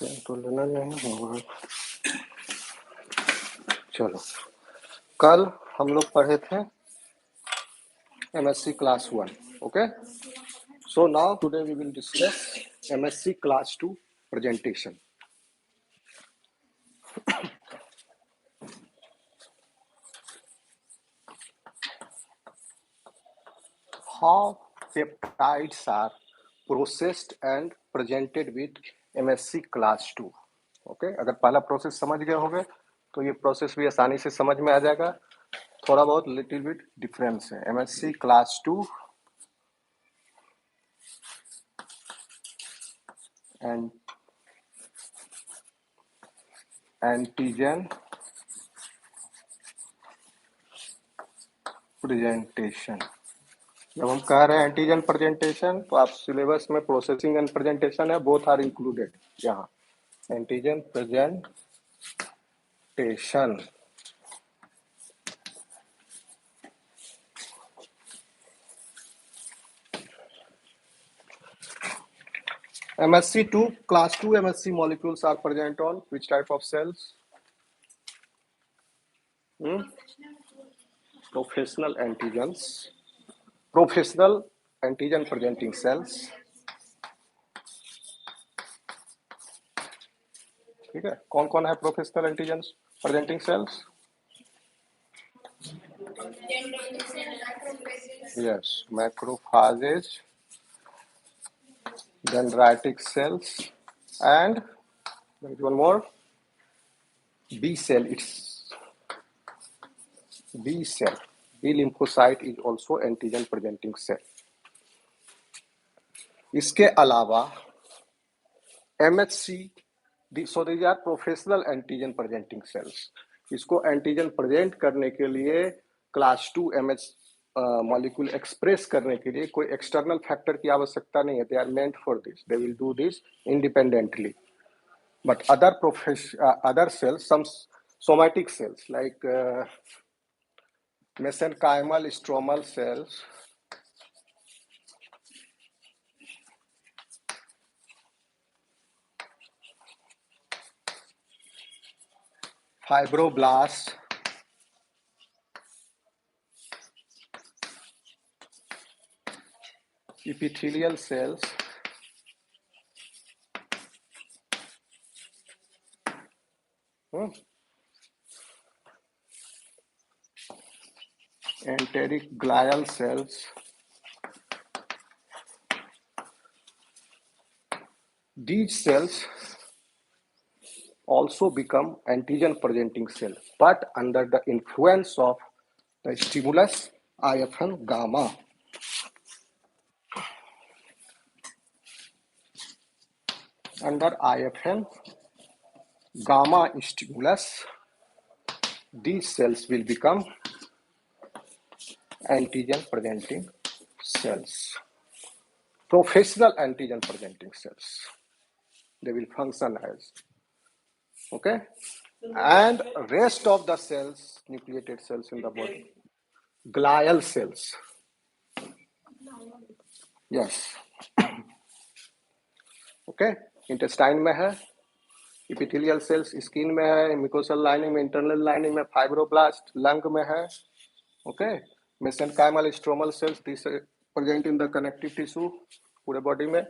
तो लेना नहीं होगा। चलो, कल हम लोग पढ़े थे MSc Class 1. Okay, so now today we will discuss MSc Class 2 presentation. How peptides are processed and presented with MSc Class 2. Okay, अगर पहला प्रोसेस समझ गए होंगे तो ये प्रोसेस भी आसानी से समझ में आ जाएगा। थोड़ा बहुत लिटिल बिट डिफरेंस है। MSc Class 2 and antigen presentation. जब हम कह रहे हैं एंटीजन प्रेजेंटेशन तो आप सिलेबस में प्रोसेसिंग एंड प्रेजेंटेशन है, बोथ आर इंक्लूडेड। यहाँ antigen presentation MSc 2 Class 2 MSc molecules are present on which type of cells? Professional antigens, professional antigen presenting cells. ठीक है, कौन कौन है professional antigen presenting sales? Yes, macrophages, dendritic cells, and there is one more, B cell. It's B cell. B lymphocyte is also antigen presenting cell. इसके अलावा MHC, so these are professional antigen presenting cells. इसको antigen present करने के लिए class 2 MH molecule express करने के लिए कोई एक्सटर्नल फैक्टर की आवश्यकता नहीं है। They are meant for this, they will do this independently. But other cells, some somatic cells like mesenchymal stromal cells, fibroblasts, epithelial cells, enteric glial cells, these cells also become antigen presenting cells, but under the influence of the stimulus IFN gamma. Under IFN gamma stimulus, these cells will become antigen presenting cells, professional antigen presenting cells. They will function as, okay, and rest of the cells, nucleated cells in the body, glial cells. Yes. Okay, intestine में है, epithelial cells skin में है, mucosal lining में, internal lining में, fibroblast lung में है. Okay, mesenchymal stromal cells this present in the connective tissue पूरे body में.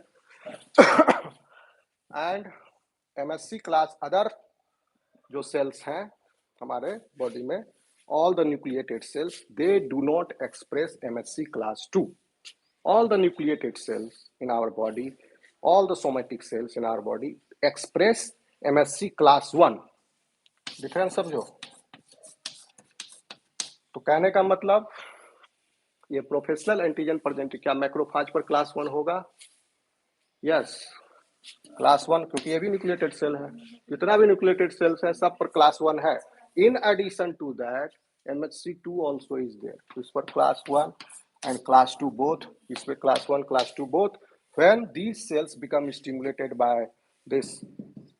एंड MSc क्लास अदर जो सेल्स हैं हमारे बॉडी में, all the nucleated cells, they do not express MSc class 2. All the nucleated cells in our body, all the somatic cells in our body express MSc class 1. Difference समझो. तो कहने का मतलब ये प्रोफेशनल एंटीजन प्रेजेंट, क्या macrophage पर class 1 होगा? Yes, class 1, क्योंकि ये भी न्यूक्लिएटेड सेल है. जितना भी न्यूक्लिएटेड सेल्स है सब पर क्लास 1 है. In addition to that MHC2 also is there. इस पर क्लास 1 and class 2 both. इस पर class 1 class 2 both. When these cells become stimulated by this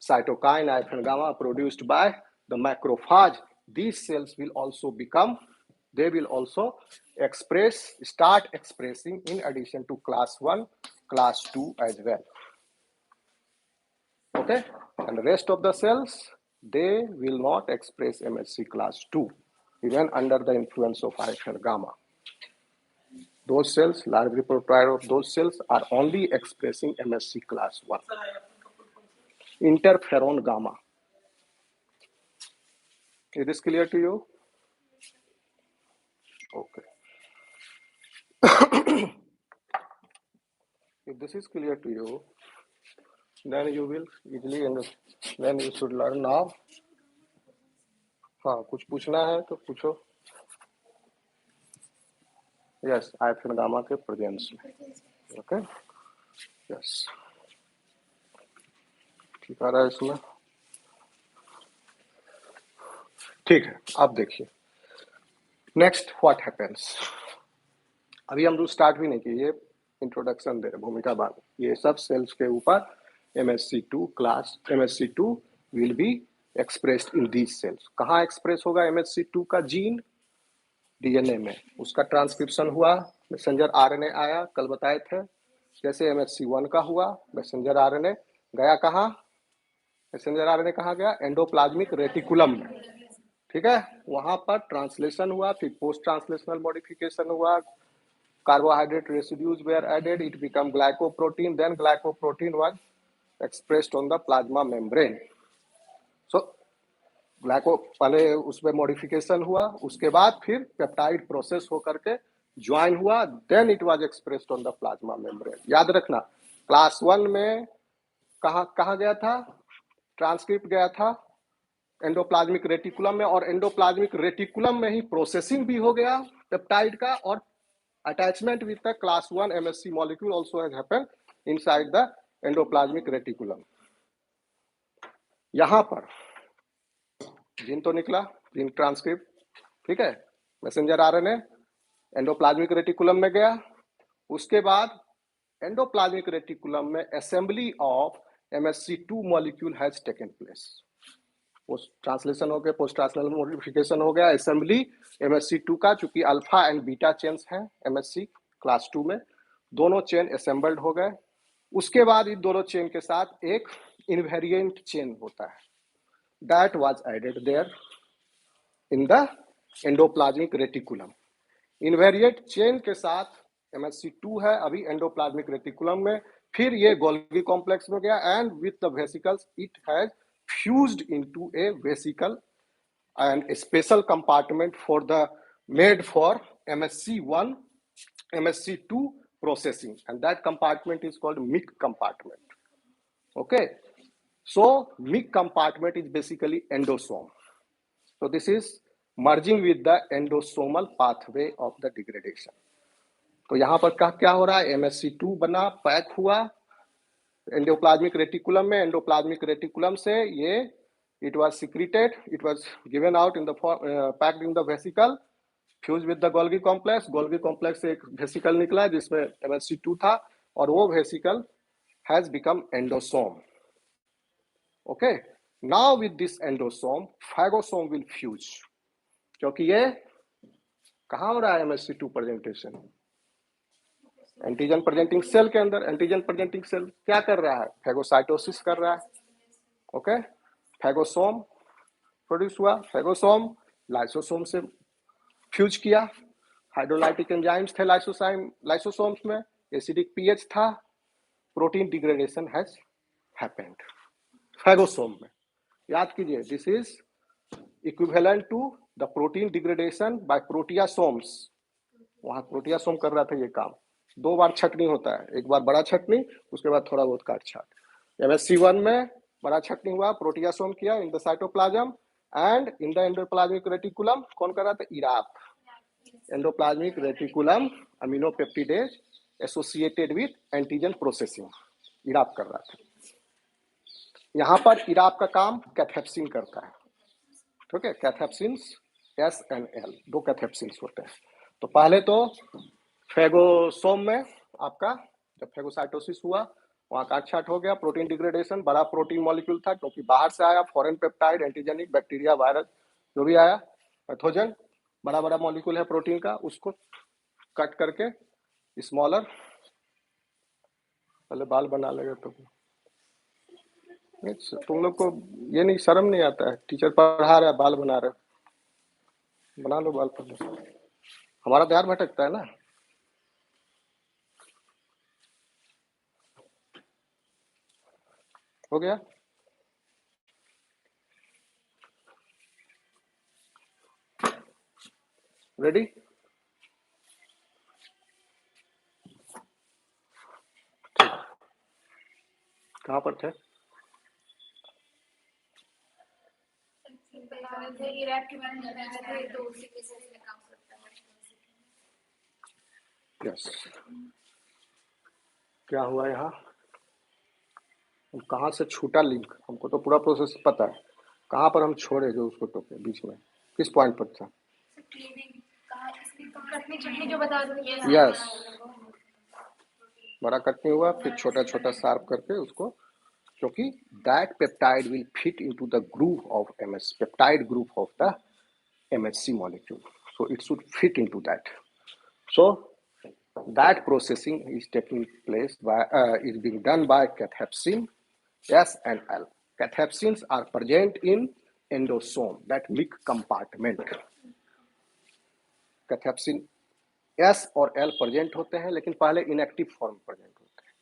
cytokine IFN gamma produced by the macrophage, these cells will also become, they will also start expressing in addition to class 1 class 2 as well. Okay, and the rest of the cells, they will not express MHC class 2 even under the influence of alpha and gamma. Those cells, large repertoire of those cells are only expressing MHC class 1, interferon gamma. Is this clear to you? Okay. If this is clear to you, then you will easily understand. Then you should learn now. हाँ, कुछ पूछना है तो पूछो. Yes, alpha and gamma के presence में. Okay. Yes. ठीक आ रहा है इसमें. ठीक है, अब देखिए. Next what happens. अभी हम लोग स्टार्ट भी नहीं किए, ये इंट्रोडक्शन दे रहे, भूमिका बात. ये सब सेल्स के ऊपर MSC2 class, MSC2 will be expressed in these cells. कहाँ एक्सप्रेस होगा MSC2 का जीन? डीएनए में. उसका ट्रांसक्रिप्शन हुआ, मैसेंजर आरएनए आया, कल बताए थे. जैसे MSC1 का हुआ, मैसेंजर आरएनए गया कहाँ? मैसेंजर आरएनए कहाँ गया? एंडोप्लाज्मिक रेटिकुलम में. ठीक है, वहां पर ट्रांसलेशन हुआ, फिर पोस्ट ट्रांसलेशनल मॉडिफिकेशन हुआ, carbohydrate residues were added, it became glycoprotein, then glycoprotein was expressed on the plasma membrane. So glyco पहले उसमें मॉडिफिकेशन हुआ, उसके बाद फिर पेप्टाइड प्रोसेस होकर के ज्वाइन हुआ, then it was expressed on the plasma membrane. याद रखना, क्लास 1 में कहा गया था? ट्रांसक्रिप्ट गया था एंडोप्लाज्मिक रेटिकुलम में, और एंडोप्लाज्मिक रेटिकुलम में ही प्रोसेसिंग भी हो गया पेप्टाइड का, और attachment with the class 1 MSC molecule also has happened inside the endoplasmic reticulum. यहां पर जीन तो निकला, जीन ट्रांसक्रिप्ट. ठीक है, मैसेंजर आरएनए एंडोप्लाज्मिक रेटिकुलम में गया, उसके बाद एंडोप्लाज्मिक रेटिकुलम में assembly of MSC2 molecule has taken place. Post translation हो गया, पोस्ट ट्रांसलेशनल मॉडिफिकेशन हो गया, असेंबली MSC2 का, चूंकि अल्फा एंड बीटा चेन्स हैं MSC क्लास 2 में, दोनों चेन असेंबल्ड हो गए. उसके बाद इन दोनों चेन के साथ एक इनवेरिएंट चेन होता है, that was added there in the endoplasmic reticulum. Invariant chain के साथ MSC2 है अभी एंडोप्लाज्मिक रेटिकुलम में, फिर ये गोल्गी कॉम्प्लेक्स में गया, and with the vesicles it has fused into a vesicle and a special compartment for the made for MSC1 MSC2 processing, and that compartment is called MIC compartment. Okay, so MIC compartment is basically endosome. So this is merging with the endosomal pathway of the degradation. तो यहाँ पर क्या हो रहा है? MSC2 बना, pack हुआ endoplasmic reticulum में, एंडोप्लाज्मिक रेटिकुलम से ये it was secreted, it was given out in the packed in the vesicle, fused with the Golgi complex. Golgi complex से एक वेसिकल निकला जिसमें MSC2 था, और वो vesicle has become endosome. Okay, now with this endosome phagosome will fuse, क्योंकि ये कहाँ हो रहा है MSC2 presentation? Antigen presenting cell के अंदर. एंटीजन प्रेजेंटिंग सेल क्या कर रहा है? फैगोसाइटोसिस कर रहा है. ओके, फैगोसोम प्रोड्यूस हुआ, फैगोसोम लाइसोसोम से फ्यूज किया, हाइड्रोलाइटिक एंजाइम्स थे लाइसोसोम्स में, एसिडिक पीएच था, protein degradation has happened phagosome में. याद कीजिए, this is equivalent to the protein degradation by proteasomes. वहां प्रोटियासोम कर रहा था ये काम. 2 बार छटनी होता है, एक बार बड़ा छटनी, उसके बाद थोड़ा बहुत काट छाट. MSC1 में बड़ा छटनी हुआ, प्रोटियासोम किया in the cytoplasm, and in the endoplasmic reticulum कौन कर रहा था? ERAP, endoplasmic reticulum aminopeptidase associated with antigen processing, ERAP कर रहा था. यहां पर इराप का काम कैथेप्सिन करता है. ठीक है, कैथेप्सिन्स S and L, 2 कैथेप्सिन्स होते हैं. तो पहले तो फैगोसोम में आपका जब फैगोसाइटोसिस हुआ, वहां काट छाट हो गया, प्रोटीन डिग्रेडेशन, बड़ा प्रोटीन मॉलिक्यूल था, क्योंकि बाहर से आया, foreign peptide, antigenic, bacteria, virus जो भी आया, पैथोजन, बड़ा बड़ा मॉलिक्यूल है प्रोटीन का, उसको कट करके स्मॉलर, पहले बाल बना लेगा तो तुम लोग को ये नहीं, शर्म नहीं आता है? टीचर पढ़ा रहा है, बाल बना रहा है, बना लो बाल पढ़ लो। हमारा ध्यान भटकता है ना। हो गया? रेडी? कहाँ पर थे? यस। क्या हुआ यहाँ? हम कहाँ से छूटा लिंक? हमको तो पूरा प्रोसेस पता है। कहाँ पर हम छोड़े जो उसको टोके बीच में? किस पॉइंट पर था? यस। बड़ा कट नहीं हुआ, फिर छोटा छोटा शार्प करके उसको, क्योंकि that peptide will fit into the groove of MS peptide group of the MHC molecule. So it should fit into that. So that processing is taking place by is being done by cathepsin S and L. Cathepsins are present in endosome, that milk compartment. Cathepsin S और L present होते हैं, लेकिन पहले inactive form present होते हैं.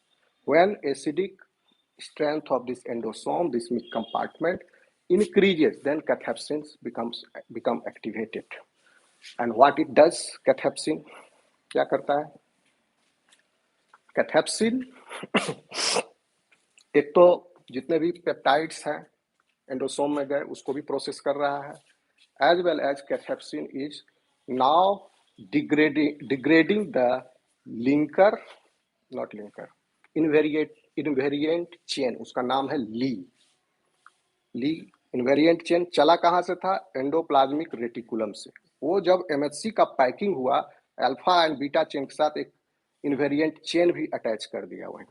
When acidic strength of this endosome, this milk compartment, increases, then cathepsins become activated. And what it does, cathepsin क्या करता है? कैथेप्सिन एक तो जितने भी पेप्टाइड्स हैं एंडोसोम में गए उसको भी प्रोसेस कर रहा है, as well as cathepsin is now degrading the linker, not linker, invariant chain, उसका नाम है ली इनवेरिएंट चेन। चला कहाँ से था? एंडोप्लाज्मिक रेटिकुलम से। वो जब एमएचसी का पैकिंग हुआ, अल्फा एंड बीटा चेन के साथ एक इनवेरिएंट चेन भी अटैच कर दिया वहीं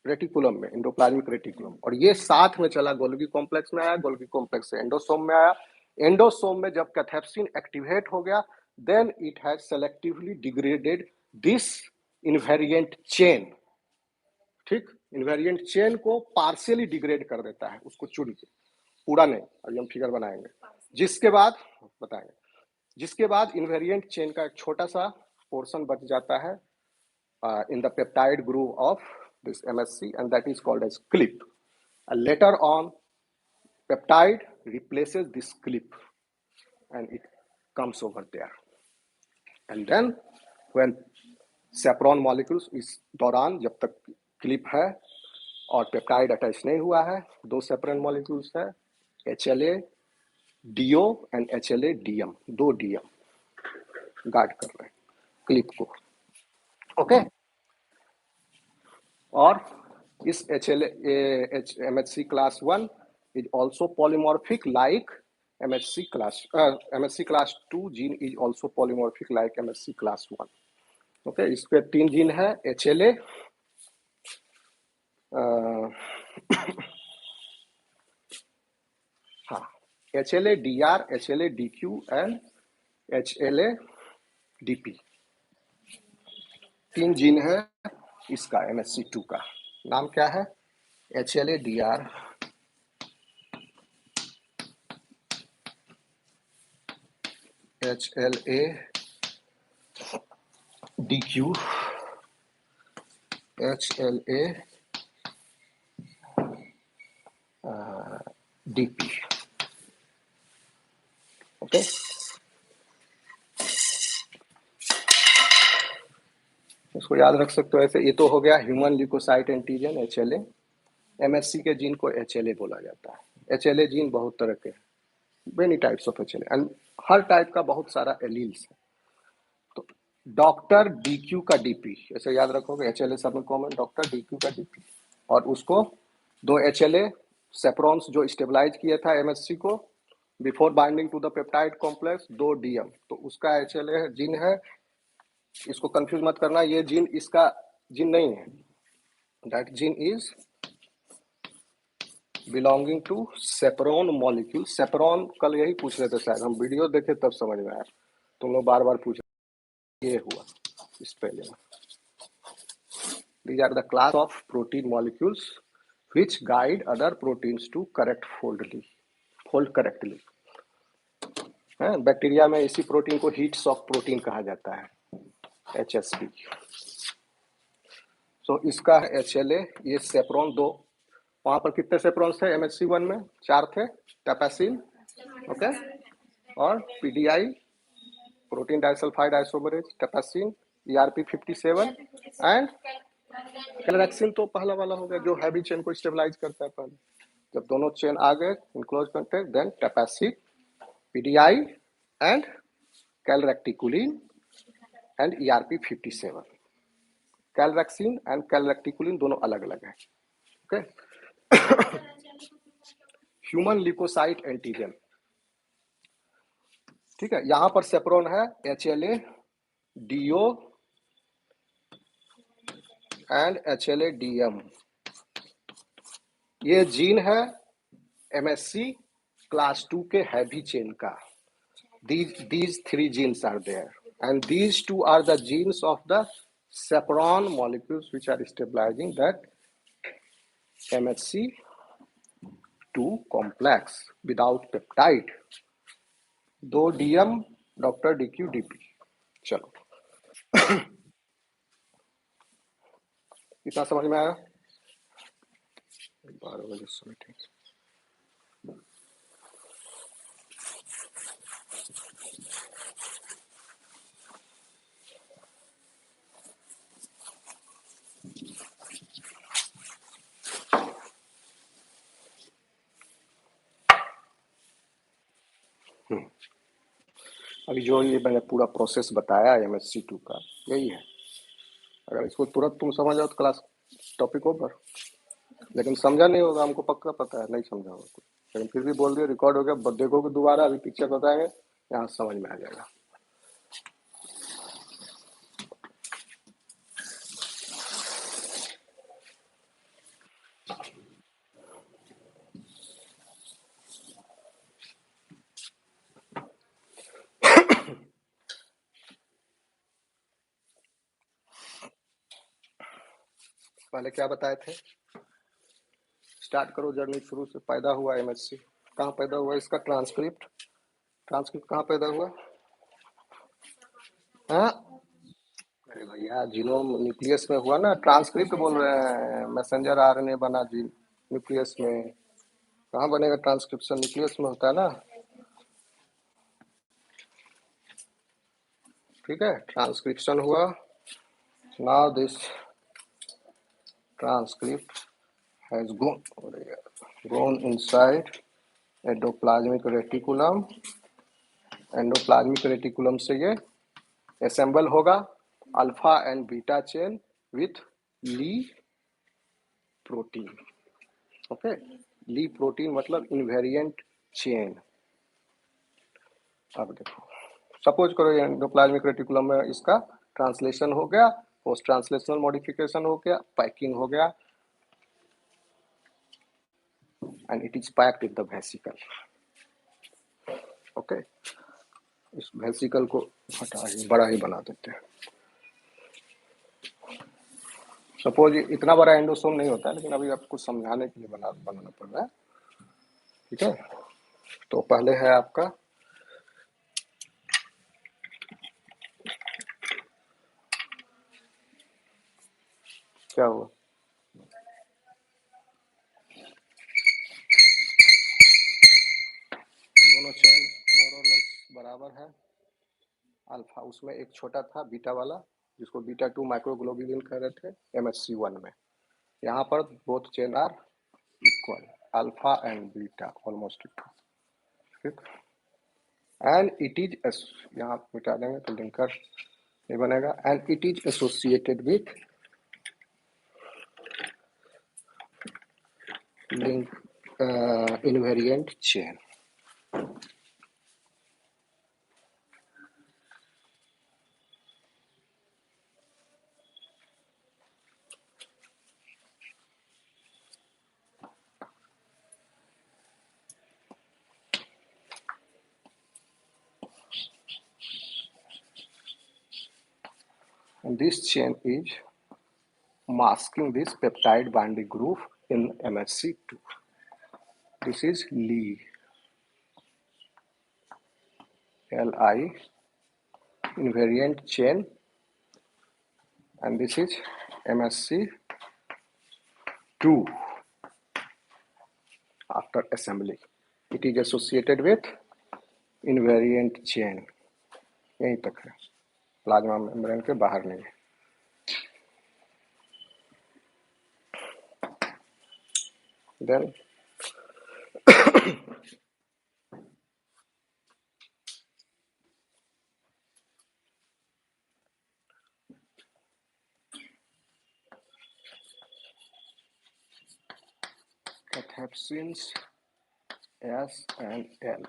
रेटिकुलम में, एंडोप्लाज्मिक रेटिकुलम, और ये साथ में चला गोल्गी कॉम्प्लेक्स में आया, गोल्गी कॉम्प्लेक्स से एंडोसोम में आया। एंडोसोम में जब कैथेप्सिन एक्टिवेट हो गया, then it has selectively degraded this invariant chain. ठीक, इनवेरिएंट चेन को पार्शियली डिग्रेड कर देता है, उसको चुन के, पूरा नहीं, अभी हम फिगर बनाएंगे। जिसके बाद बताएंगे, जिसके बाद इनवेरिएंट चेन का एक छोटा सा पोर्शन बच जाता है in the peptide groove of this MSC, and that is called as clip. And later on, peptide replaces this clip and it comes over there. And then when chaperone molecules, इस दौरान जब तक clip है और peptide attach नहीं हुआ है, दो सेपरेट मॉलिक्यूल्स है, HLA DO and HLA DM, दो DM गार्ड कर रहे हैं क्लिप को। ओके, और इस MHC class 1 is also polymorphic like MHC class 2 gene is also polymorphic like MHC class 1. Okay, इस पे 3 जीन है, HLA, हाँ, HLA DR, HLA DQ and HLA DP, 3 gene है इसका MHC2 का। नाम क्या है? HLA DR, HLA DQ, HLA DP। Okay, इसको याद रख सकते हो ऐसे। ये तो हो गया human leukocyte antigen HLA। MHC के जीन को HLA बोला जाता है। HLA जीन बहुत तरह के, many types of HLA, and her type का बहुत सारा एलील्स है। तो डॉक्टर DQ का DP ऐसे याद रखोगे, HLA सब में कॉमन, डॉक्टर DQ का DP, और उसको दो HLA सेप्रॉन्स जो स्टेबलाइज किया था MHC को before binding to the peptide complex, दो DM, तो उसका HLA जीन है। इसको कंफ्यूज मत करना, ये जीन इसका जीन नहीं है, that gene is belonging to chaperone molecule. Chaperone कल यही पूछ रहे थे शायद, हम वीडियो देखे तब समझ में आया, तुम लोग बार बार पूछ रहे, ये हुआ इस पहले में। These are the class of protein molecules which guide other proteins to fold correctly. Bacteria में इसी प्रोटीन को हीट शॉक प्रोटीन कहा जाता है, HSP. तो इसका HLA, ये सेप्रोन दो, वहां पर कितने सेप्रोन थे MHC1 में? 4 थे, टैपासिन, ओके, और PDI protein disulphide isomerase, tapasin, ERP57 and calnexin. तो पहला वाला हो गया जो हैवी चेन को स्टेबलाइज करता है. पहले जब दोनों चेन आ गए in close contact, then tapasin, PDI and calreticulin and ERP57. Calnexin and calreticulin दोनों अलग अलग है, ओके. ह्यूमन ल्यूकोसाइट एंटीजन, ठीक है. यहां पर सेप्रोन है HLA, DO and HLA DM. ये जीन है MSC क्लास 2 के हैवी चेन का. These 3 genes are there, and these 2 are the genes of the chaperone molecules which are stabilizing that MHC2 complex without peptide. 2 DM, doctor DQ DP. चलो, इतना समझ में आया? 12 बजे से मीटिंग. अभी जो ये मैंने पूरा प्रोसेस बताया MHC2 का, यही है. अगर इसको तुरंत तुम समझ जाओ तो क्लास टॉपिक ओवर. लेकिन समझा नहीं होगा, हमको पक्का पता है नहीं समझा होगा कुछ, लेकिन फिर भी बोल दिया, रिकॉर्ड हो गया. देखोगे दोबारा, अभी पिक्चर बताएंगे, यहाँ समझ में आ जाएगा. पहले क्या बताए थे? स्टार्ट करो जर्नी शुरू से. पैदा हुआ MHC, कहाँ पैदा हुआ? इसका ट्रांसक्रिप्ट कहाँ पैदा हुआ? हाँ, अरे भैया, जीनोम न्यूक्लियस में हुआ ना. ट्रांसक्रिप्ट बोल रहे हैं, मैसेंजर RNA बना जी न्यूक्लियस में. कहाँ बनेगा ट्रांसक्रिप्शन? न्यूक्लियस में होता है ना. ठीक है, ट्रांसक्रिप्शन हुआ. Now this transcript has gone inside endoplasmic reticulum. Endoplasmic reticulum से ये असेंबल होगा alpha and beta chain with Li protein. Okay, Li protein मतलब इनवेरिएंट चेन. अब देखो, सपोज करो ये एंडोप्लाज्मिक रेटिकुलम में इसका ट्रांसलेशन हो गया, पोस्ट ट्रांसलेशनल मॉडिफिकेशन हो गया, पैकिंग हो गया, and it is packed in the vesicle. Okay, इस वेसिकल को हटा ही बड़ा ही बना देते हैं. सपोज इतना बड़ा एंडोसोम नहीं होता है, लेकिन अभी आपको समझाने के लिए बनाना पड़ रहा है. ठीक है, तो पहले है आपका क्या हुआ? दोनों चेन मोर और लेस बराबर है. अल्फा उसमें एक छोटा था बीटा वाला, जिसको बीटा 2 माइक्रोग्लोबुलिन कह रहे थे MHC1 में. यहाँ पर both chain are equal, alpha and beta almost equal. ठीक, एंड इट इज, यहाँ मिटा देंगे तो लिंकर नहीं बनेगा. And it is associated with link invariant chain. And this chain is masking this peptide binding groove in MSC2. This is Li, Li invariant chain, and this is MSC2 after assembly. It is associated with invariant chain. यहीं तक है, plasma membrane के बाहर नहीं है. Then cathepsins S and L.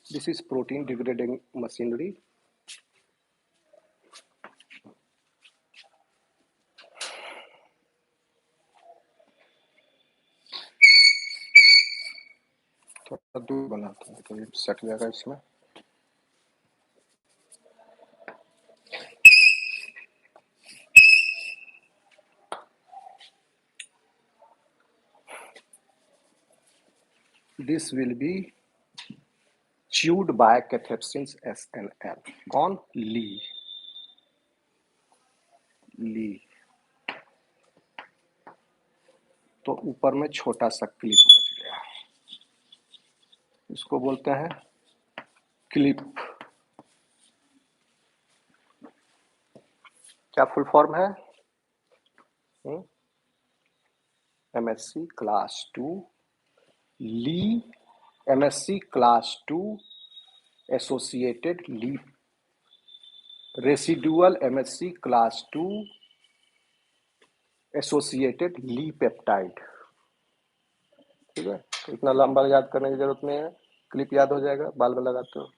This is protein degrading machinery. थोड़ा दूर बनाता हूँ तो ये सट जाएगा इसमें. This will be chewed by cathepsins S and L. कौन? Li. तो ऊपर में छोटा सा क्लिप बच गया, इसको बोलते हैं क्लिप. क्या फुल फॉर्म है? MSc क्लास 2 ली, MSc क्लास 2 एसोसिएटेड ली, रेसिडुअल MSc क्लास 2 एसोसिएटेड ली पेप्टाइड. ठीक है, तो इतना लंबा याद करने की जरूरत नहीं है, क्लिप याद हो जाएगा. बाल में लगाते हो,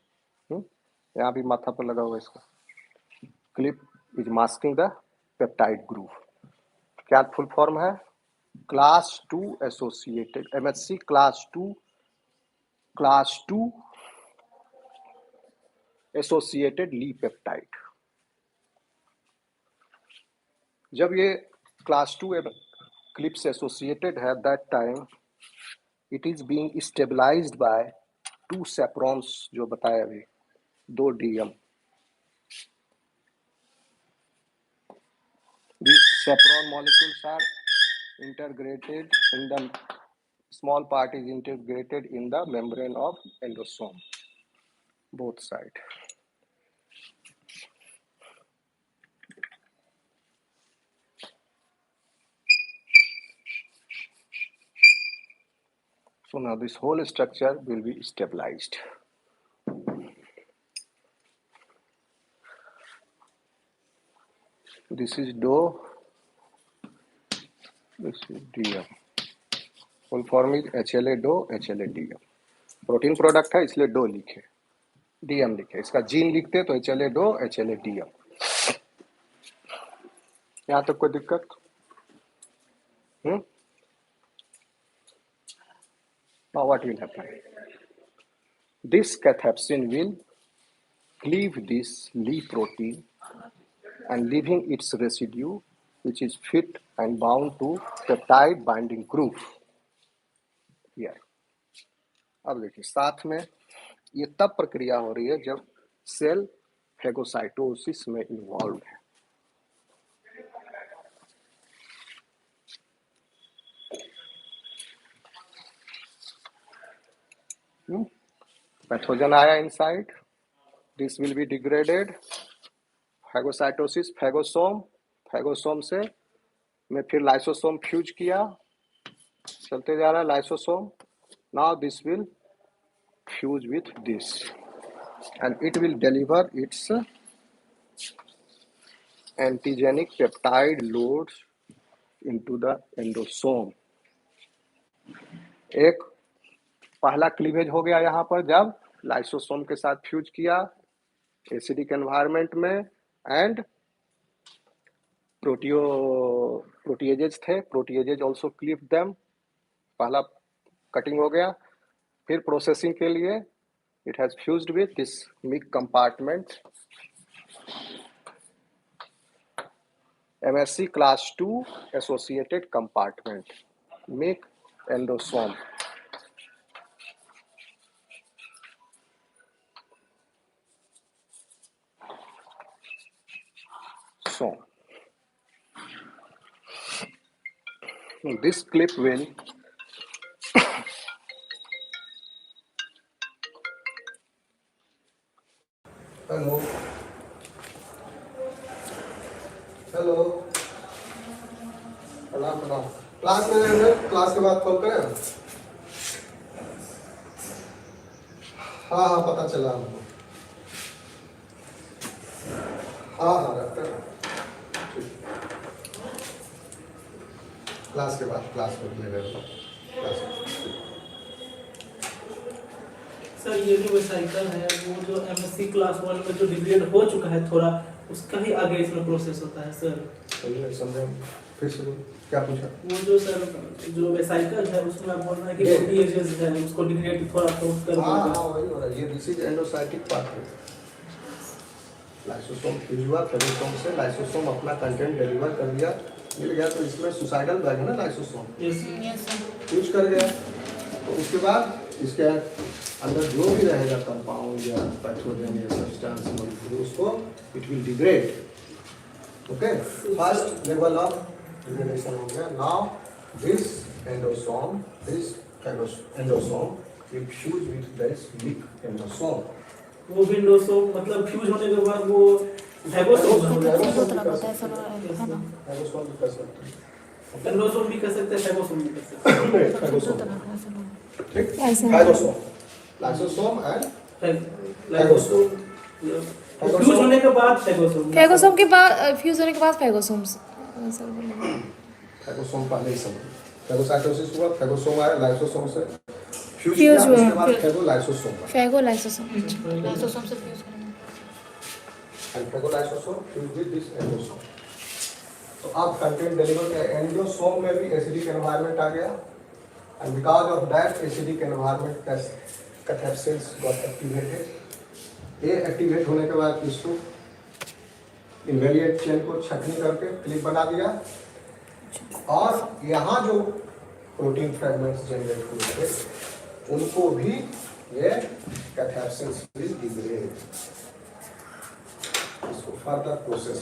यहाँ भी माथा पर लगा हुआ इसका. CLIP is masking the peptide groove. क्या फुल फॉर्म है? Class 2 associated MSc class 2 associated ली पेप्टाइड. जब ये क्लास 2 क्लिप से एसोसिएटेड है, that time it is being stabilised by 2 chaperones, जो बताया अभी, 2 DM. These chaperone molecules are integrated in the small part is integrated in the membrane of endosome, both side. So now this whole structure will be stabilized. This is DO, this is DM. Full form is HLA DO, HLA DM. Protein product है इसलिए DO लिखे, DM लिखे. इसका gene लिखते तो HLA DO, HLA DM. यहाँ तक कोई दिक्कत? Now what will happen? This cathepsin will cleave this Li protein and leaving its residue, which is fit and bound to peptide binding groove. Here. अब देखिए, साथ में ये तब प्रक्रिया हो रही है जब सेल फेगोसाइटोसिस में इन्वॉल्व है. पैथोजन आया inside, this will be degraded, phagocytosis, phagosome से में फिर लाइसोसोम फ्यूज किया, चलते जा रहा है lysosome. Now this will fuse with this and it will deliver its antigenic peptide loads into the endosome. एक पहला क्लीवेज हो गया यहाँ पर जब लाइसोसोम के साथ फ्यूज किया एसिडिक एनवायरनमेंट में, एंड प्रोटीएजेज थे, प्रोटीएजेज ऑल्सो क्लीव देम. पहला कटिंग हो गया, फिर प्रोसेसिंग के लिए it has fused with this MIIC compartment MSc class 2 associated compartment make endosome. So this clip will hello hello प्रणाम प्रणाम। क्लास में क्लास के बाद कॉल करें। हाँ हाँ पता चला हमको। हाँ हाँ रखते हैं। क्लास के बाद क्लास में ले क्लास। सर ये जो साइकिल है वो जो MSc क्लास 1 में जो डिग्रेड हो चुका है थोड़ा उसका ही आगे इसमें प्रोसेस होता है सर। चलिए समझे फिर से क्या पूछा? वो जो सर जो साइकिल है उसमें आप बोल रहे हैं कि एजेस है उसको डिग्रेड थोड़ा पोस्ट कर हाँ हाँ वही हो रहा है। ये this is endocytic pathway. Lysosome fuse हुआ, फेगोसोम से लाइसोसोम अपना कंटेंट डिलीवर कर दिया, मिल गया। तो इसमें सुसाइडल बैग है ना लाइसोसोम, फ्यूज कर गया। तो उसके बाद इसके अंदर जो भी रहेगा कंपाउंड या पैथोजन या सब्सटेंस मॉलिक्यूल उसको it will degrade. Okay, first level of degradation हो गया। Now this endosome will fuse with this weak endosome. वो विंडोसोम मतलब फ्यूज होने के बाद वो फैगोसोम हो जाएगा। एंडोसोम भी कर सकते हैं, फैगोसोम भी कर सकते हैं। ठीक, phagosome, lysosome and phagosome fuse होने के बाद फैगोसोम के बाद फ्यूज होने के बाद फैगोसोम्स फैगोसोम पहले ही समझ। फैगोसाइटोसिस हुआ, फैगोसोम आया, लाइसोसोम से फ्यूज फ्यूज किया, हुआ, उसके बाद फैगोलाइसोसोम आया। फैगोलाइसोसोम लाइसोसोम से फ्यूज करेंगे and phagolysosome fuse with this endosome. तो अब कंटेंट डिलीवर किया। एंडोसोम में भी एसिडिक एनवायरनमेंट आ गया and because of that acidic environment cathepsins got activated. ये एक्टिवेट होने के बाद इसको इनवेलिएट चेन को छटनी करके क्लिप बना दिया और यहाँ जो प्रोटीन फ्रेगमेंट्स जनरेट हुए थे उनको भी ये कैथेप्सिन्स विल डिग्रेड। इसको फर्दर प्रोसेस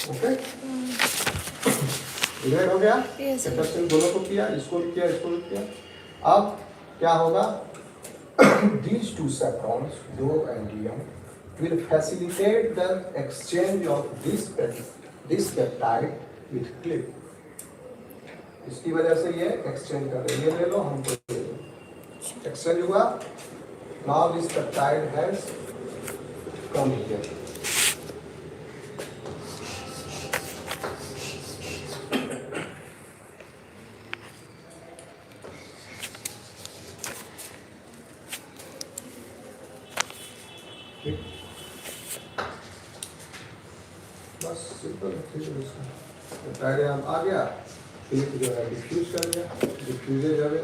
ओके डिग्रेड हो गया। कैथेप्सिन दोनों को किया, इसको भी किया, इसको भी किया। अब क्या होगा? These two saprons, DO and DM, will facilitate the exchange of this peptide with clip. इसकी वजह से ये एक्सचेंज कर रहे हैं। ये ले लो, हमको ले लो। एक्सचेंज हुआ। Now this peptide has come here. बस सिंपल डायग्राम आ गया। क्लिप जो है डिफ्यूज कर दिया, डिफ्यूजे जावे।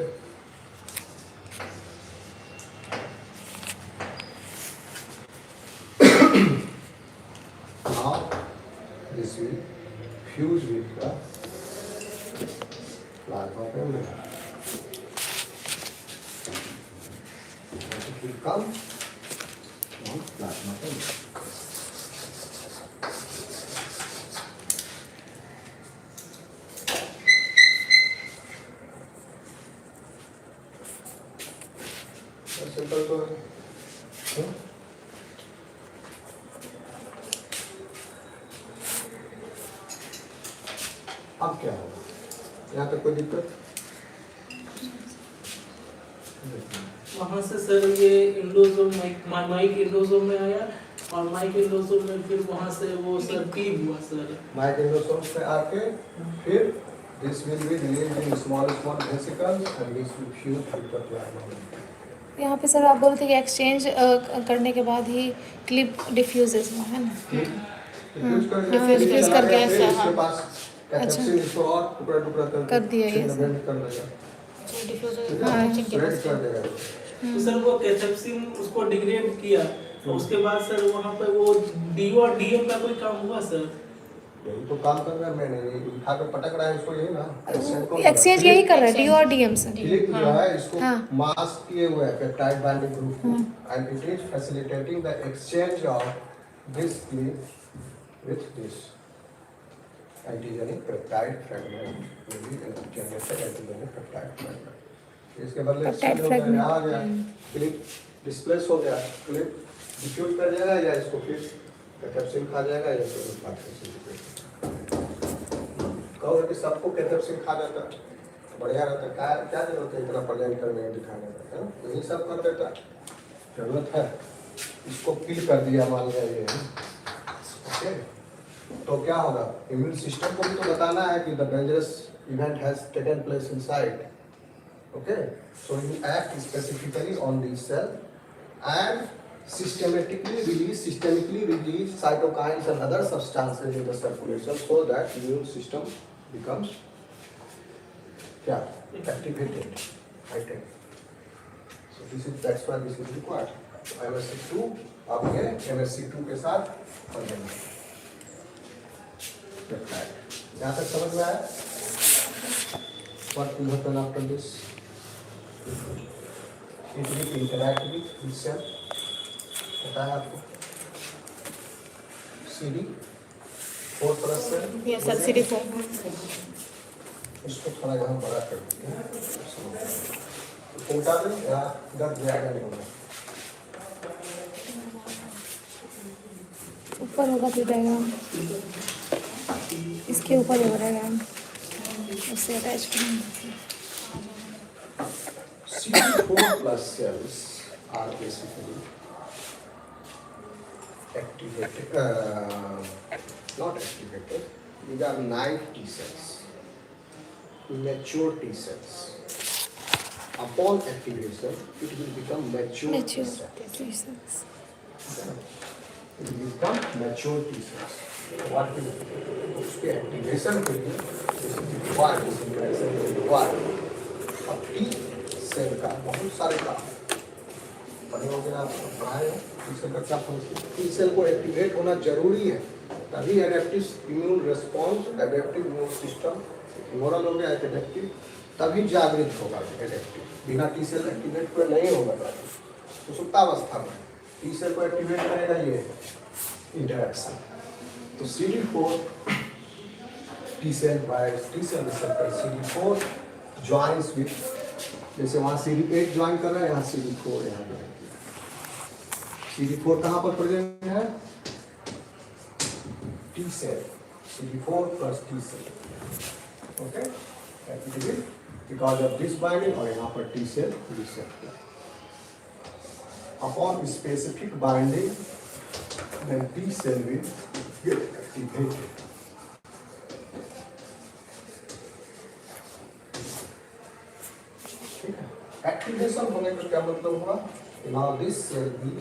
Now this will fuse with the plasma membrane. It will come on plasma membrane. Simple तो है। अब क्या होगा? यहाँ तक कोई दिक्कत? वहाँ से सर ये इंडोसोम माइक इंडोसोम में आया और माइक इंडोसोम में फिर वहाँ से वो सर पी हुआ सर। माइक इंडोसोम से आके फिर this will be released in small vesicles and this will fuse with the plasma. यहाँ पे सर आप बोल रहे थे कि एक्सचेंज करने के बाद ही क्लिप डिफ्यूजेस में है ना? डिफ्यूज कर गया ऐसा। इसके पास कैप्सूल इसको और टुकड़ा टुकड़ा कर दिया ये कर देगा। डिफ्यूज कर देगा। तो सर वो कैथेप्सिन उसको डिग्रेड किया, और उसके बाद सर वहाँ पे वो डीओ और डीएम का कोई काम हुआ सर? यही तो काम कर रहा है, मैंने ये उठा कर पटक रहा है इसको, यही ना एक्सचेंज यही कर रहा है डी और डीएम से। क्लिक जो है इसको हाँ। मास्क किए हुए है पेप्टाइड बाइंडिंग ग्रुप को, and it is facilitating the exchange of this click with this antigenic peptide fragment, ये भी जनरेटेड एंटीजेनिक पेप्टाइड फ्रेगमेंट। इसके बदले पेप्टाइड exchange हो गया, फ्रेगमेंट। यहाँ आ गया, क्लिक डिस्प्लेस हो गया, क्लिक डिफ्यूज कर जाएगा, या इसको फिर कैथेप्सिन खा जाएगा, या फिर कहो कि सबको कैथेप्सिन खा जाता बढ़िया रहता, क्या क्या जरूरत है इतना प्रेजेंट करने दिखाने का, है ना? यही सब कर देता, जरूरत है इसको किल कर दिया मान लिया ये, ओके। तो क्या होगा, इम्यून सिस्टम को भी तो बताना है कि the dangerous event has taken place inside, okay. So you act specifically on this cell and systemically release cytokines and other substances in the circulation so that immune system becomes activated, right? So that's why this is required. So MSC2 अब ये MSC2 के साथ बन जाएंगे, यहाँ तक समझ में आया? What will happen after this? It will interact with this cell, बताया आपको, CD4 प्लस सेल, ये सर CD4 इसको थोड़ा यहाँ बड़ा कर देंगे, उल्टा दें, यहाँ दर्द ज़्यादा नहीं होगा, ऊपर होगा फिर डायग्राम, इसके ऊपर होगा डायग्राम, उससे अटैच करेंगे। CD4 plus cells are basically activated, not activated, these are naive T cells, mature T cells. Upon activation, it will become mature T cells. It will become mature T cells. What will उसके activation के लिए required अब T cell का बहुत सारे काम पढ़े हो गया, आपको पढ़ाए हो टी सेल का क्या फंक्शन, टी सेल को एक्टिवेट होना जरूरी है, तभी adaptive immune response, adaptive immune system moral हो गया एडेप्टिव, तभी जागृत होगा एडेप्टिव, बिना टी सेल एक्टिवेट हुए नहीं होगा जागृत, तो सुप्तावस्था में टी सेल को एक्टिवेट करेगा ये इंटरेक्शन। तो CD4 T cell by T cell receptor CD4 joins with, जैसे वहाँ CD8 ज्वाइन कर रहा है, यहाँ CD4 यहाँ ज्वाइन किया। CD4 कहाँ पर प्रेजेंट है, T cell, CD4 plus T cell, okay, because of this binding, और यहाँ पर T cell receptor, upon specific binding then T cell will get activated. Activation होने का क्या मतलब हुआ? Now this cell will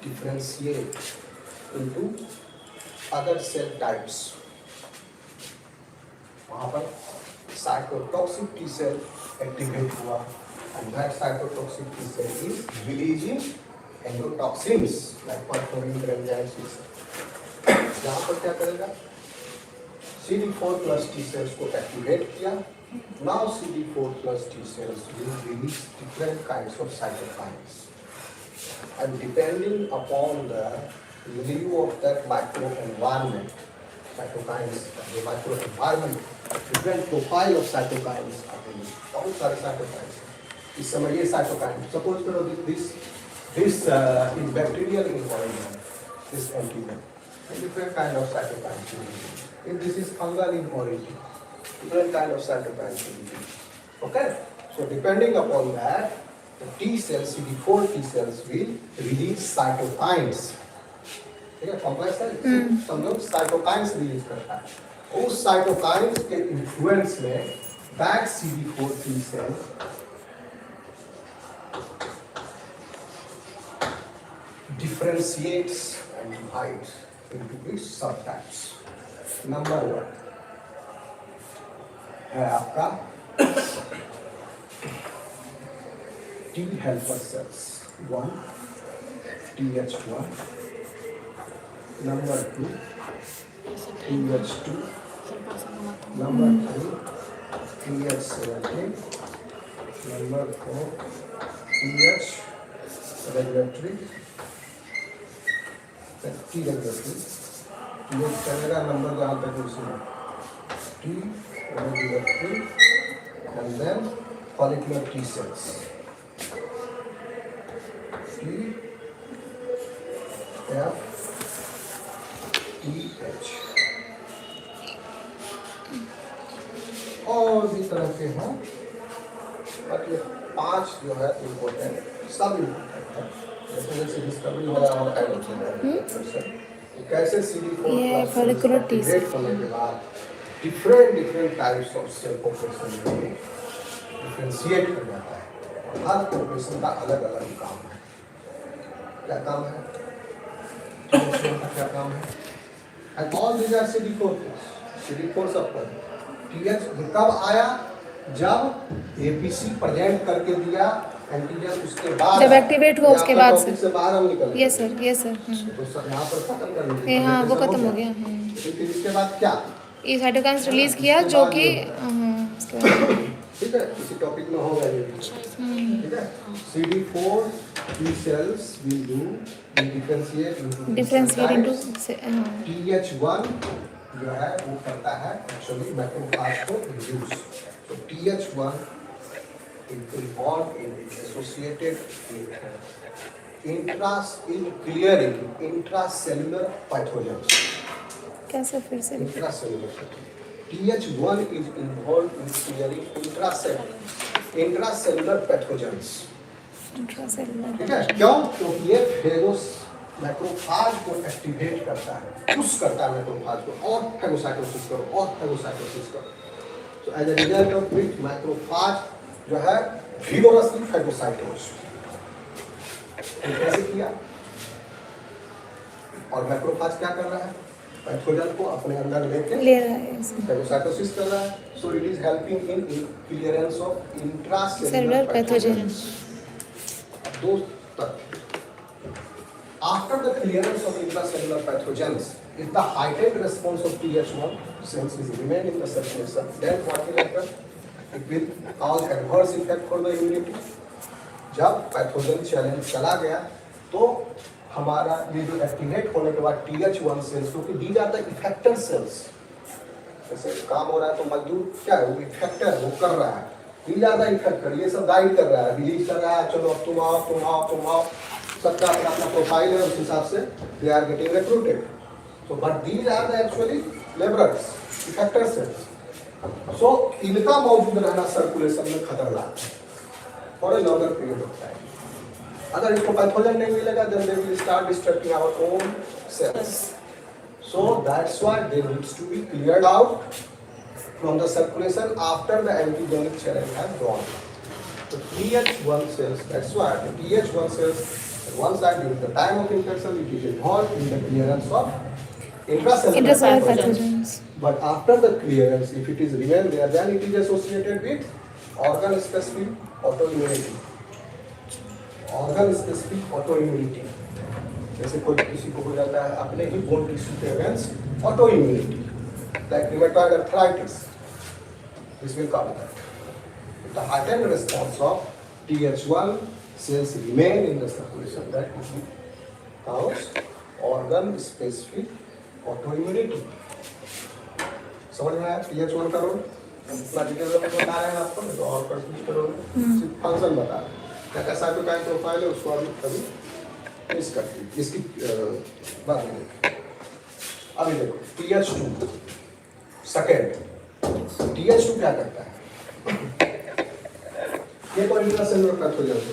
differentiate into other cell types. वहाँ पर cytotoxic T cell activate हुआ, and that cytotoxic T cell is releasing endotoxins like perforin, granzymes. यहाँ पर क्या करेगा? CD4 plus T cells को activate किया. Now CD4 plus T cells will release different kinds of cytokines, and depending upon the milieu of that microenvironment, cytokines, the microenvironment, different profile of cytokines are released. बहुत सारे cytokines हैं. इस समय ये cytokine, suppose करो this is bacterial in origin, this antigen, and different kind of cytokines. If this is fungal in origin, different kind of cytokines. Okay, so depending upon that, the T cells, CD4 T cells will release cytokines. ठीक है, complex है, सब लोग cytokines release करता है. उस cytokines के influence में back CD4 T cell differentiates and divides into its subtypes. Number 1 है आपका T helper cells. 1 TH1, number 2 TH2, number 3 TH17, number 4 TH regulatory, T regulatory. ये चलेगा नंबर जहाँ तक उसमें T regulatory and then follicular T cells. T F T H और भी तरह के हैं, बट ये 5 जो है इम्पोर्टेंट, सब इम्पोर्टेंट है। जैसे डिस्कवरी हो रहा है और कैसे ये follicular T cell होने के बाद different types of cell population में डिफरेंशिएट कर जाता है। हर पॉपुलेशन का अलग अलग काम है। क्या काम है? क्या काम है? And all these are CD4 सब TH कब आया? जब APC प्रेजेंट करके दिया एंटीजन, उसके बाद जब एक्टिवेट हुआ उसके बाद से बाहर हम निकल। Yes sir, yes sir. तो सब यहाँ पर खत्म कर लीजिए। हाँ वो खत्म हो गया। फिर इसके बाद क्या? ये साइटोकाइन्स रिलीज किया जो कि उसके बाद ठीक है, इसी टॉपिक में होगा ये। ठीक है, CD4 T cells will do differentiate into TH1 जो है वो करता है एक्चुअली मैक्रोफेज को इंड्यूस। तो TH1 involved in associated in clearing intracellular pathogens. कैसे फिर से Intracellular. TH1 is involved in clearing intracellular pathogens. Intracellular? ठीक है, क्यों? क्योंकि ये फेगोस मैक्रोफेज को एक्टिवेट करता है, पुश करता है मैक्रोफेज को, और फेगोसाइटोसिस करो, और फेगोसाइटोसिस करो। तो as a result of which macrophage जो है vigorously phagocytose। कैसे किया? और मैक्रोफेज क्या कर रहा है? पैथोजन को अपने अंदर ले रहा है, फेगोसाइटोसिस कर रहा है। So it is helping in clearance of intracellular cellular pathogens. दो तत्व। After the clearance of intracellular pathogens, if the heightened response of TH1 cells is remain in the circulation, then what will happen? It will cause adverse effect for the immunity. जब pathogen challenge चला गया तो हमारा ये जो activate होने के बाद TH1 सेल्स, क्योंकि दी जाता है इफेक्टर सेल्स, जैसे काम हो रहा है तो मजदूर क्या है, वो इफेक्टर वो कर रहा है, दी जाता है इफेक्टर, ये सब गाइड कर रहा है, रिलीज कर रहा है, चलो अब तुम आओ तुम आओ तुम आओ, सबका अपना अपना प्रोफाइल है, उस हिसाब से they are getting recruited. So but these are the actually labourers, effector cells. So इनका मौजूद रहना सर्कुलेशन में खतरनाक है for a longer period of time. अगर इसको पैथोजन नहीं मिलेगा then they will start destructing our own cells. So that's why they needs to be cleared out from the circulation after the antigenic challenge has gone. So TH1 cells, that's why the TH1 cells, at one side during the time of infection, it is involved in the clearance of intracellular pathogens. But after the clearance, if it is remain there, then it is associated with organ-specific autoimmunity. Organ-specific autoimmunity. जैसे कोई किसी को हो जाता है अपने ही bone tissue के against autoimmunity, like rheumatoid arthritis. This will come that. The heightened response of TH1 cells remain in the circulation, that is cause organ-specific autoimmunity. समझ में आया? TH1 का रोल इतना डिटेल में बता रहे हैं आपको, नहीं तो और कंफ्यूज करोगे, सिर्फ फंक्शन बता रहे हैं। क्या क्या साइटोकाइन प्रोफाइल है उसको अभी मिस कर दी, इसकी बात नहीं देखी। अभी देखो TH2 सेकेंड, TH2 क्या करता है? ये कोई इंट्रासेलुलर पैथोजन है,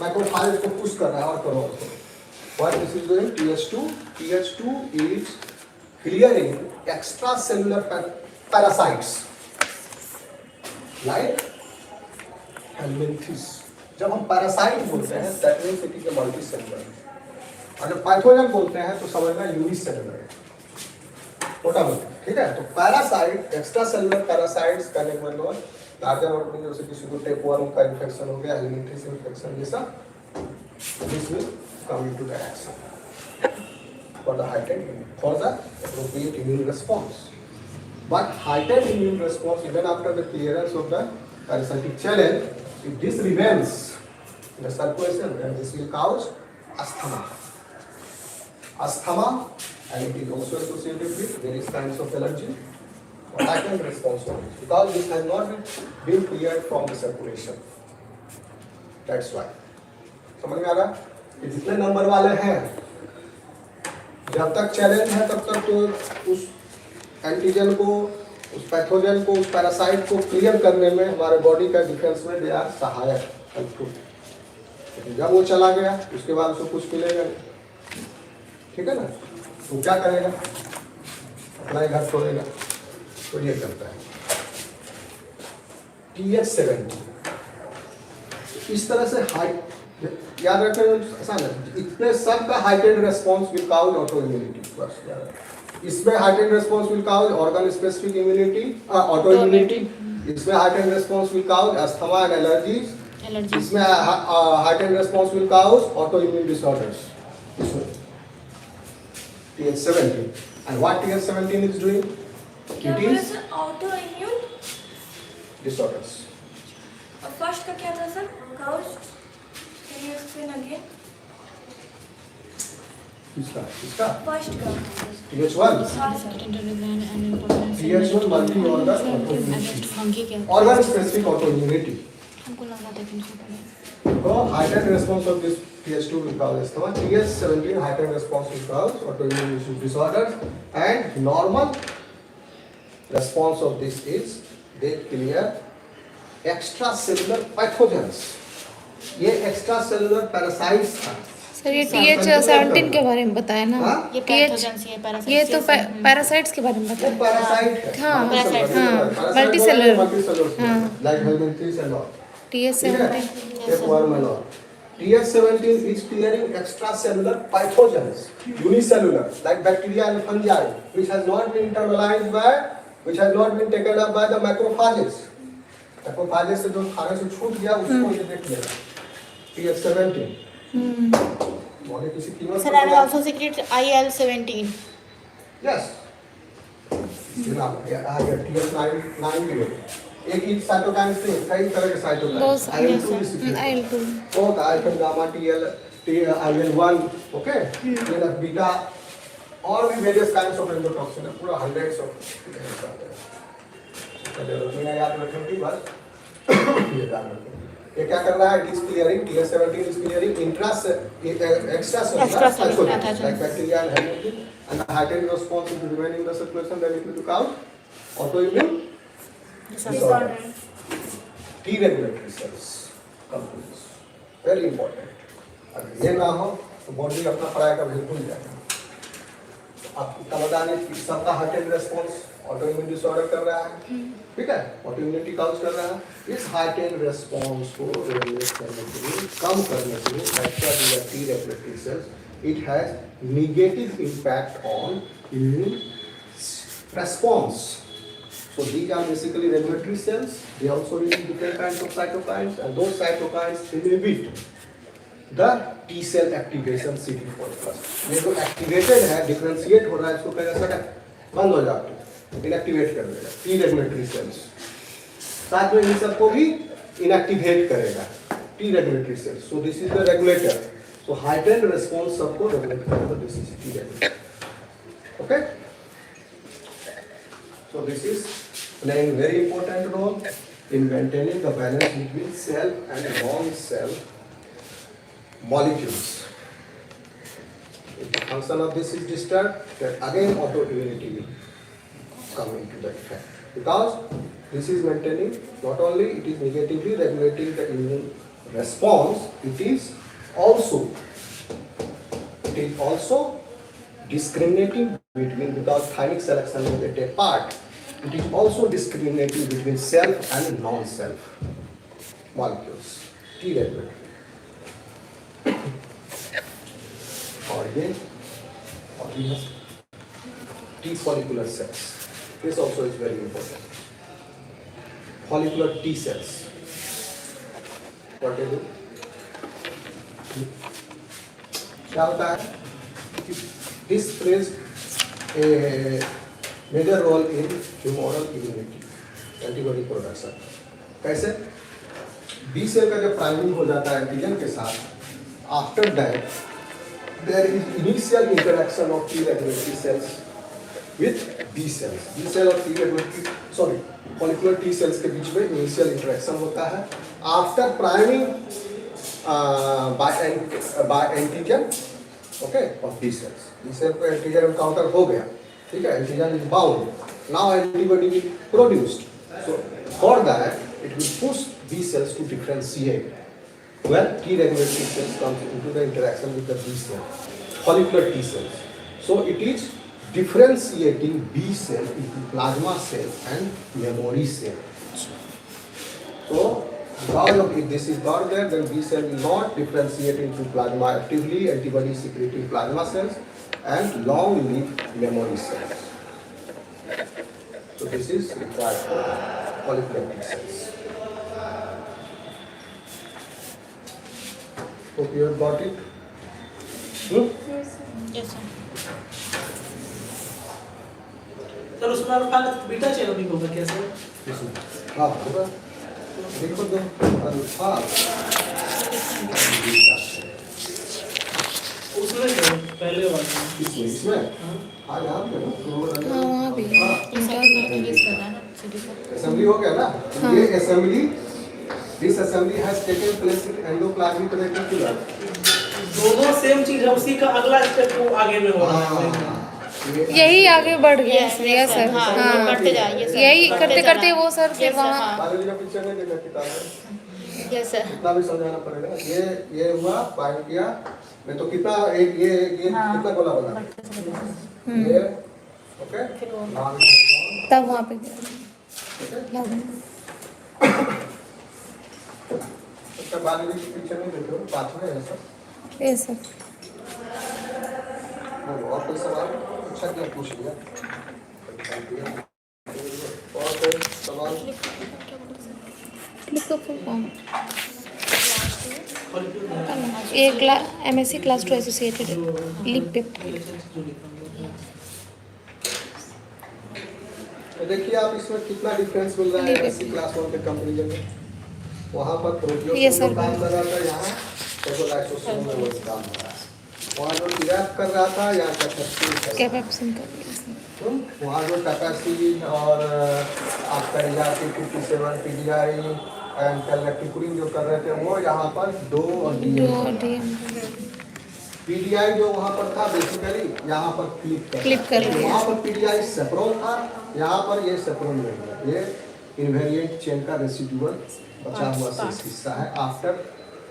मैक्रोफेज को पुश कर रहा है और करो उसको। What this is doing? TH2 is clearing extracellular parasites like helminths. जब हम पैरासाइट बोलते हैं that means it is a multicellular, और जब पैथोजन बोलते हैं तो समझना यूनिसेलुलर है, मोटा मोटा। ठीक है, तो पैरासाइट एक्स्ट्रासेलुलर पैरासाइट्स का मतलब लार्जर ऑर्गेनिज्म जैसे किसी को टाइप 1 का इन्फेक्शन हो गया, एलिमेंट्री से इन्फेक्शन, ये सब this will come into the action for the heightened for the appropriate immune response. But heightened immune response even after the clearance of the parasitic challenge, if this remains in the circulation, then this will cause asthma. Asthma, and it is also associated with various kinds of allergy or heightened response to it, because this has not been cleared from the circulation. That's why. समझ में आ रहा? ये जितने number वाले हैं, जब तक challenge है तब तक तो उस एंटीजन को, उस पैथोजन को, उस पैरासाइट को क्लियर करने में हमारे बॉडी का डिफेंस में दे आर सहायक, हेल्पफुल। लेकिन जब वो चला गया उसके बाद उसको कुछ मिलेगा नहीं, ठीक है ना? तो क्या करेगा? अपना ही घर छोड़ेगा। तो ये करता है TH70। इस तरह से हाई, याद रखें आसान है, इतने सब का heightened response will cause autoimmunity. बस याद रखें, इसमें heightened response will cause organ specific immunity, autoimmunity. इसमें heightened response will cause asthma and allergies. इसमें heightened response will cause autoimmune disorders. इसमें TH17, and what TH17 is doing? It is autoimmune disorders. First का क्या था sir? Cause, can you explain again? इसका first का TH1 TH1 multi organ specific autoimmunity. So heightened response of this TH2 will cause asthma, TH17 heightened response will cause autoimmune disorders, and normal response of this is they clear extracellular pathogens. ये extracellular parasites था। Sir ये TH17 के बारे में बताया ना? हाँ? ये तो पैरासाइट्स के बारे में वो बताया। पैरासाइट है। हाँ, हाँ, multicellular. Multicellular like helminths and all. TH17 Tapeworm and all. TH17 is clearing extracellular pathogens, unicellular, like bacteria and fungi, which has not been internalized by, which has not been taken up by the macrophages. Macrophages से जो खाने से छूट गया उसको ये देख लेगा। TH17. बॉडी किसी कीमत Sir, and also secrete IL-17. Yes. जनाब, ये आ गया TH9 भी है। एक ही साइटोकाइन से कई तरह के साइटोकाइन, IL-2, बहुत alpha gamma IL-1, okay, TNF beta और भी वेरियस काइंड्स ऑफ एंडोटॉक्सिन है, पूरा हंड्रेड्स ऑफ मैंने याद रखने की बात ये याद रखें। ये क्या कर रहा है? It is clearing, TH17 is clearing extracellular pathogens like bacteria and hemoglobin, and the heightened response is remaining in the circulation, then it will become autoimmune disorder. T regulatory cells come to this. Very important. अगर ये ना हो तो body अपना पढ़ाई का भूल जाएगा। आपको तमदाने सबका हाइटेंड रेस्पॉन्स ऑटोइम्यून डिसऑर्डर कर रहा है, ठीक है? ऑटोइम्यूनिटी काउज कर रहा है। इस हाइटेंड रेस्पॉन्स को रेगुलेट करने के लिए, कम करने के लिए extra T regulatory sales, it has negative impact on immune response. So these are basically regulatory cells. They also release different kinds of cytokines, and those cytokines inhibit the T cell activation CD4+. ये जो activated है, differentiate हो रहा है, इसको क्या कर बंद हो जाता है, inactivate कर देगा T regulatory cells. साथ में इन सबको भी inactivate करेगा T regulatory cells. So this is the regulator. So heightened response सबको regulate करेगा, this is T regulator. Okay? So this is playing very important role in maintaining the balance between cell and non-cell molecules. If the function of this is disturbed, then again autoimmunity will come into the effect. Because this is maintaining, not only it is negatively regulating the immune response, it is also discriminating between, because thymic selection will take part, it is also discriminating between self and non-self molecules, T regulatory. और ये T follicular cells, this also is very important. follicular T cells. What they do? क्या होता है? This plays a major role in humoral immunity, antibody production. कैसे? B cell का जब priming हो जाता है एंटीजन के साथ, after that there is initial interaction of T regulatory cells with B cells. B cell और T regulatory, sorry, follicular T cells के बीच में initial interaction होता है. After priming by antigen, okay, of B cells. B cell को antigen encounter हो गया, ठीक है? Antigen is bound. Now antibody will produced. So for that, it will push B cells to differentiate. When T regulatory cells comes into the interaction with the B cell, follicular T cells. So it is differentiating B cell into plasma cell and memory cell. So because of if this is not there, then B cell will not differentiate into plasma actively, antibody secreting plasma cells and long-lived memory cells. So this is required for follicular T cells. Hope you have got it. Yes, sir. Sir उसमें alpha beta channelling होगा क्या sir? इसमें हाँ होगा. देखो तो alpha उसमें क्या पहले वाला इसमें हाँ यहाँ पे हाँ वहाँ भी रिलीज कर रहा है ना CD पर. असेंबली हो गया ना. ये assembly, this assembly has taken place in endoplasmic reticulum. दोनों सेम चीज है, उसी का अगला स्टेप वो आगे में हो रहा है. यही आगे बढ़ गया Yes, sir. yes, yes sir. Sir. हाँ, हाँ बढ़ते जाइए सर. यही बढ़ते करते जाना. करते वो सर फिर Yes, sir, वहाँ हाँ. बायोलॉजी का पिक्चर नहीं देखा किताब में. Yes, sir. कितना भी समझाना पड़ेगा. ये हुआ बाइंड किया. मैं तो कितना एक ये कितना गोला बना. ये ओके. तब वहाँ पे उसका बायोलॉजी का पिक्चर नहीं देखो. पाथवे है सर. Yes sir. और कोई सवाल? अच्छा क्या पूछ लिया. और कोई सवाल? लिखो फुल फॉर्म. ये MSc class 2 associated lip peptide. देखिए आप इसमें कितना डिफरेंस मिल रहा है एमएससी क्लास 1 के कंपैरिजन में. वहाँ पर Yes, sir. प्रोटियोम काम कर रहा था, यहाँ टेबलाइसोसोम में वही काम कर रहा है. वहाँ जो टीआरएफ कर रहा था, यहाँ कैपेसिटी कैपेप्सिन कर दिया. वहाँ जो कैपेसिटी और आपका ERP 57 PDI एंड कैलेक्टिकुलिन जो कर रहे थे, वो यहाँ पर 2 और DM. पीडीआई जो वहाँ पर था बेसिकली यहाँ पर क्लिक कर रहा है. वहाँ पर पीडीआई सेप्रोन था, यहाँ पर ये सेप्रोन नहीं है. ये इनवेरिएंट चेन का रेसिडुअल बचा हुआ शेष हिस्सा है after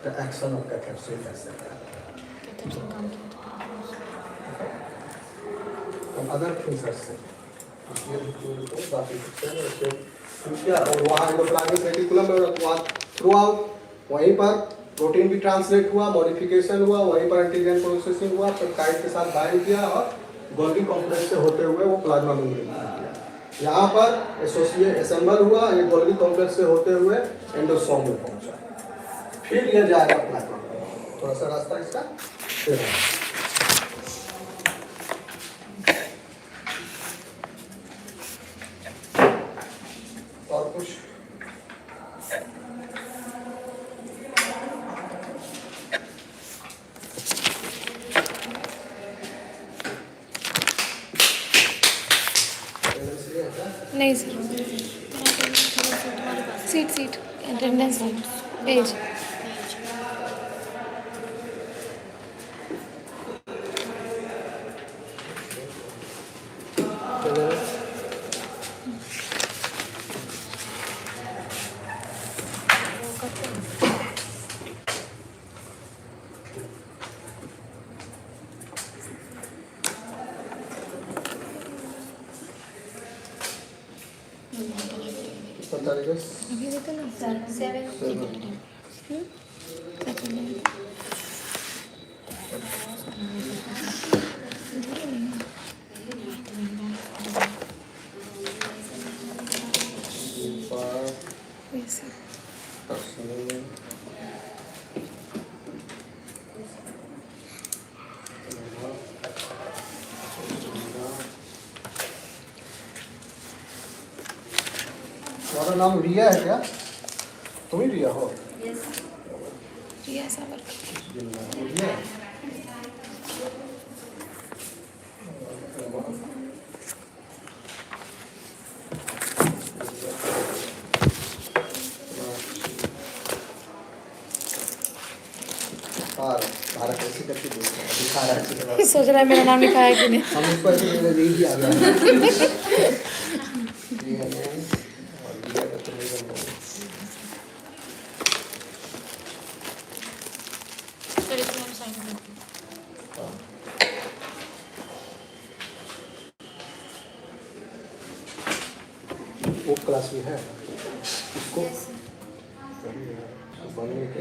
the action of capsid acid. Other fingers से ये तो बाकी क्या और वहाँ एंडोप्लाज्मिक रेटिकुलम में वहाँ थ्रू आउट वहीं पर प्रोटीन भी ट्रांसलेट हुआ, मॉडिफिकेशन हुआ, वहीं पर एंटीजन प्रोसेसिंग हुआ, पेप्टाइड के साथ बाइंड किया और गोल्गी कॉम्प्लेक्स से होते हुए वो प्लाज्मा मेम्ब्रेन में गया. यहाँ पर एसोसिएट असेंबल हुआ, ये गोल्गी कॉम्प्लेक्स से होते हुए एंडोसोम में पहुंचा, फिर यह जाएगा प्लाज्मा. थोड़ा सा रास्ता इसका फिर और कुछ. नहीं सर. Seat attendance page. अभी देखो ना सर. 7 पर तुम्हारा नाम रिया है क्या? तुम ही रिया हो? Yes. रिया सावर। रिया? तारा कैसे करके दिखा रहा है? सोच रहा है मेरा नाम लिखा है कि नहीं। हम ऊपर से मेरा यही आ गया। रिया ने और रिया का तो नहीं बनना। सर इसमें हम साइन करते हैं। वो क्लास में है इसको बनने के